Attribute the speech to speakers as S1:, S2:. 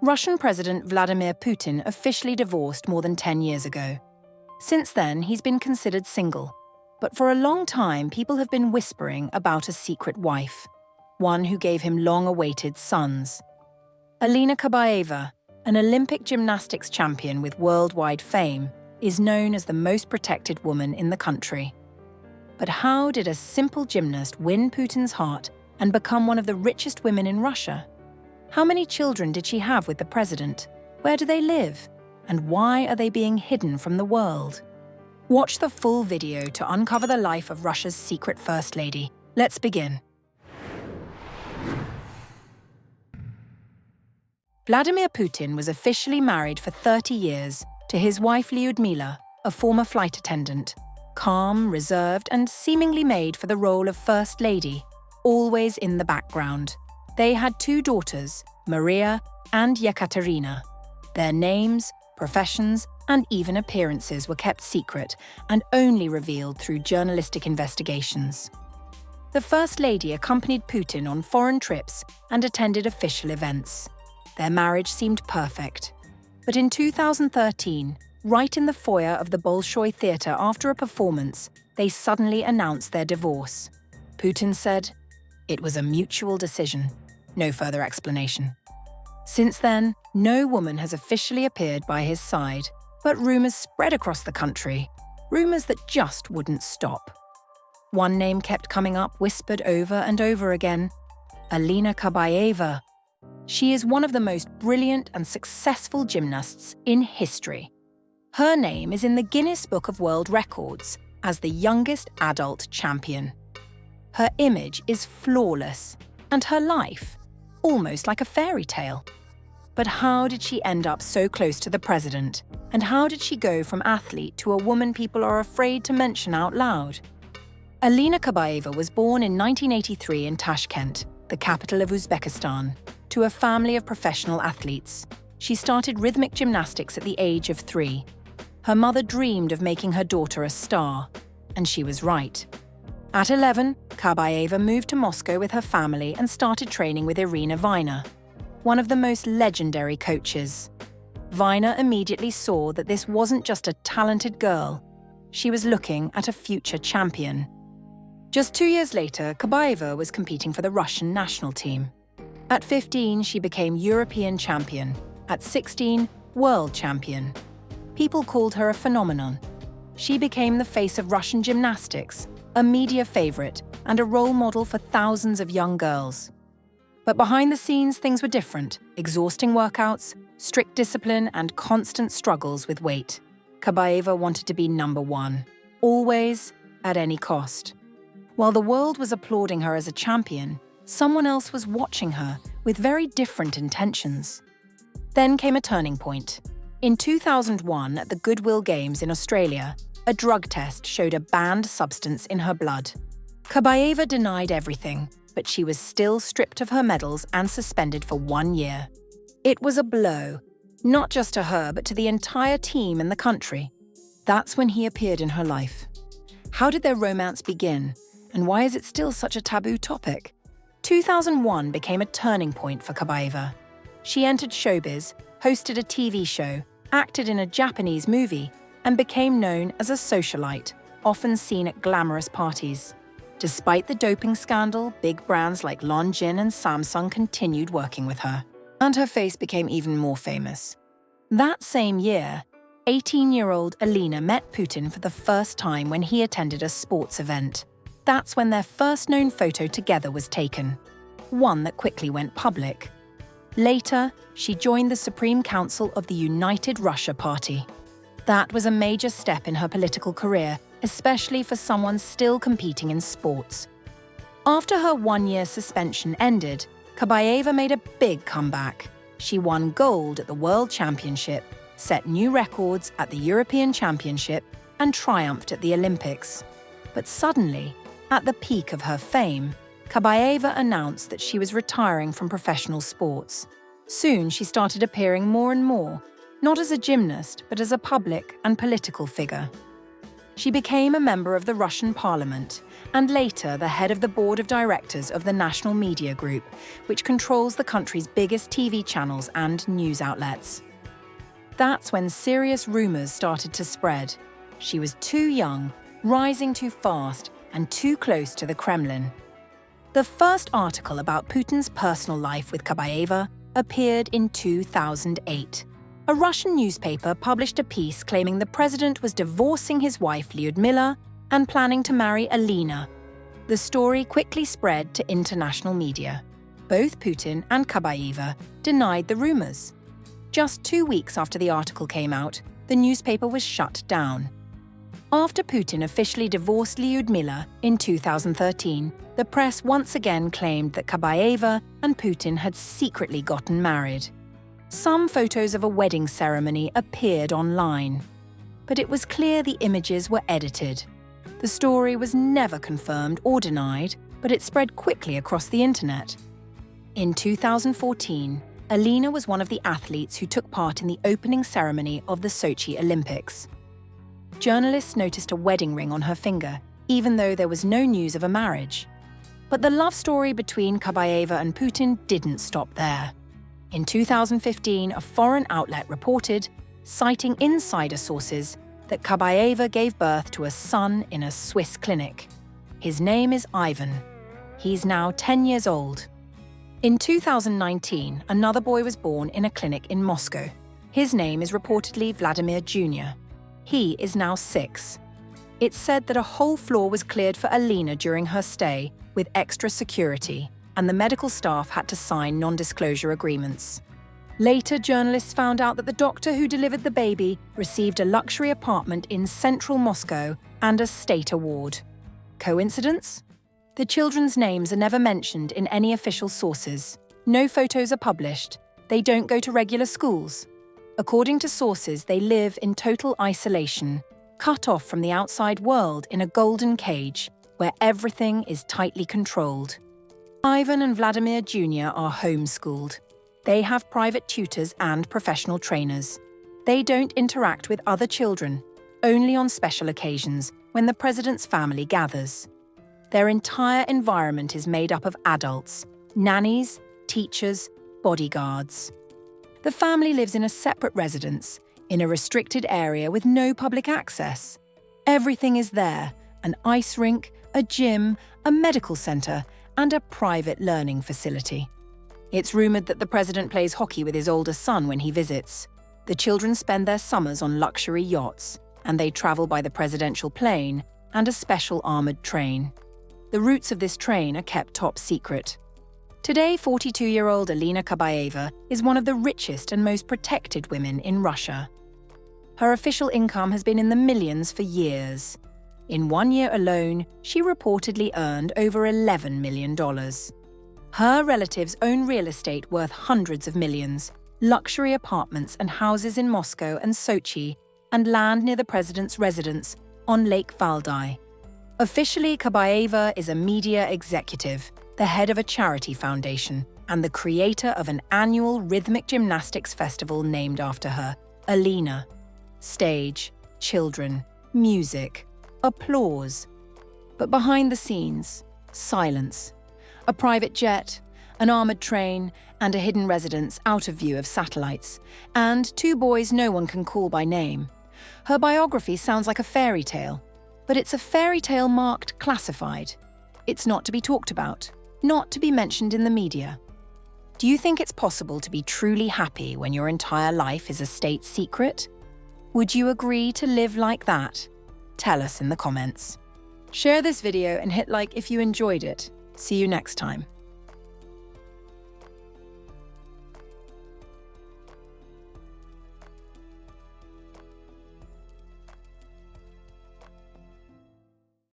S1: Russian President Vladimir Putin officially divorced more than 10 years ago. Since then, he's been considered single. But for a long time, people have been whispering about a secret wife, one who gave him long-awaited sons. Alina Kabaeva, an Olympic gymnastics champion with worldwide fame, is known as the most protected woman in the country. But how did a simple gymnast win Putin's heart and become one of the richest women in Russia? How many children did she have with the president? Where do they live? And why are they being hidden from the world? Watch the full video to uncover the life of Russia's secret First Lady. Let's begin. Vladimir Putin was officially married for 30 years to his wife Lyudmila, a former flight attendant, calm, reserved, and seemingly made for the role of First Lady, always in the background. They had 2 daughters, Maria and Yekaterina. Their names, professions, and even appearances were kept secret and only revealed through journalistic investigations. The First Lady accompanied Putin on foreign trips and attended official events. Their marriage seemed perfect. But in 2013, right in the foyer of the Bolshoi Theatre after a performance, they suddenly announced their divorce. Putin said, "It was a mutual decision." No further explanation. Since then, no woman has officially appeared by his side, but rumours spread across the country, rumours that just wouldn't stop. One name kept coming up, whispered over and over again: Alina Kabaeva. She is one of the most brilliant and successful gymnasts in history. Her name is in the Guinness Book of World Records as the youngest adult champion. Her image is flawless, and her life, almost like a fairy tale. But how did she end up so close to the president? And how did she go from athlete to a woman people are afraid to mention out loud? Alina Kabaeva was born in 1983 in Tashkent, the capital of Uzbekistan, to a family of professional athletes. She started rhythmic gymnastics at the age of 3. Her mother dreamed of making her daughter a star, and she was right. At 11, Kabaeva moved to Moscow with her family and started training with Irina Viner, one of the most legendary coaches. Viner immediately saw that this wasn't just a talented girl. She was looking at a future champion. Just 2 years later, Kabaeva was competing for the Russian national team. At 15, she became European champion. At 16, world champion. People called her a phenomenon. She became the face of Russian gymnastics, a media favorite, and a role model for thousands of young girls. But behind the scenes, things were different. Exhausting workouts, strict discipline, and constant struggles with weight. Kabaeva wanted to be number 1, always, at any cost. While the world was applauding her as a champion, someone else was watching her with very different intentions. Then came a turning point. In 2001, at the Goodwill Games in Australia, a drug test showed a banned substance in her blood. Kabaeva denied everything, but she was still stripped of her medals and suspended for 1 year. It was a blow, not just to her, but to the entire team and the country. That's when he appeared in her life. How did their romance begin, and why is it still such a taboo topic? 2001 became a turning point for Kabaeva. She entered showbiz, hosted a TV show, acted in a Japanese movie, and became known as a socialite, often seen at glamorous parties. Despite the doping scandal, big brands like Longines and Samsung continued working with her, and her face became even more famous. That same year, 18-year-old Alina met Putin for the first time when he attended a sports event. That's when their first known photo together was taken, one that quickly went public. Later, she joined the Supreme Council of the United Russia Party. That was a major step in her political career, especially for someone still competing in sports. After her 1-year suspension ended, Kabaeva made a big comeback. She won gold at the World Championship, set new records at the European Championship, and triumphed at the Olympics. But suddenly, at the peak of her fame, Kabaeva announced that she was retiring from professional sports. Soon she started appearing more and more, not as a gymnast, but as a public and political figure. She became a member of the Russian parliament and later the head of the board of directors of the National Media Group, which controls the country's biggest TV channels and news outlets. That's when serious rumors started to spread. She was too young, rising too fast, and too close to the Kremlin. The first article about Putin's personal life with Kabaeva appeared in 2008. A Russian newspaper published a piece claiming the president was divorcing his wife Lyudmila and planning to marry Alina. The story quickly spread to international media. Both Putin and Kabaeva denied the rumors. Just 2 weeks after the article came out, the newspaper was shut down. After Putin officially divorced Lyudmila in 2013, the press once again claimed that Kabaeva and Putin had secretly gotten married. Some photos of a wedding ceremony appeared online, but it was clear the images were edited. The story was never confirmed or denied, but it spread quickly across the internet. In 2014, Alina was one of the athletes who took part in the opening ceremony of the Sochi Olympics. Journalists noticed a wedding ring on her finger, even though there was no news of a marriage. But the love story between Kabaeva and Putin didn't stop there. In 2015, a foreign outlet reported, citing insider sources, that Kabaeva gave birth to a son in a Swiss clinic. His name is Ivan. He's now 10 years old. In 2019, another boy was born in a clinic in Moscow. His name is reportedly Vladimir Jr. He is now 6. It's said that a whole floor was cleared for Alina during her stay with extra security, and the medical staff had to sign non-disclosure agreements. Later, journalists found out that the doctor who delivered the baby received a luxury apartment in central Moscow and a state award. Coincidence? The children's names are never mentioned in any official sources. No photos are published. They don't go to regular schools. According to sources, they live in total isolation, cut off from the outside world in a golden cage where everything is tightly controlled. Ivan and Vladimir Jr. are homeschooled. They have private tutors and professional trainers. They don't interact with other children, only on special occasions when the president's family gathers. Their entire environment is made up of adults, nannies, teachers, bodyguards. The family lives in a separate residence, in a restricted area with no public access. Everything is there: an ice rink, a gym, a medical centre, and a private learning facility. It's rumoured that the president plays hockey with his older son when he visits. The children spend their summers on luxury yachts, and they travel by the presidential plane and a special armoured train. The routes of this train are kept top secret. Today, 42-year-old Alina Kabaeva is one of the richest and most protected women in Russia. Her official income has been in the millions for years. In 1 year alone, she reportedly earned over $11 million. Her relatives own real estate worth hundreds of millions, luxury apartments and houses in Moscow and Sochi, and land near the president's residence on Lake Valdai. Officially, Kabaeva is a media executive, the head of a charity foundation, and the creator of an annual rhythmic gymnastics festival named after her, Alina. Stage, children, music, applause. But behind the scenes, silence. A private jet, an armoured train, and a hidden residence out of view of satellites, and 2 boys no one can call by name. Her biography sounds like a fairy tale, but it's a fairy tale marked classified. It's not to be talked about, not to be mentioned in the media. Do you think it's possible to be truly happy when your entire life is a state secret? Would you agree to live like that? Tell us in the comments. Share this video and hit like if you enjoyed it. See you next time.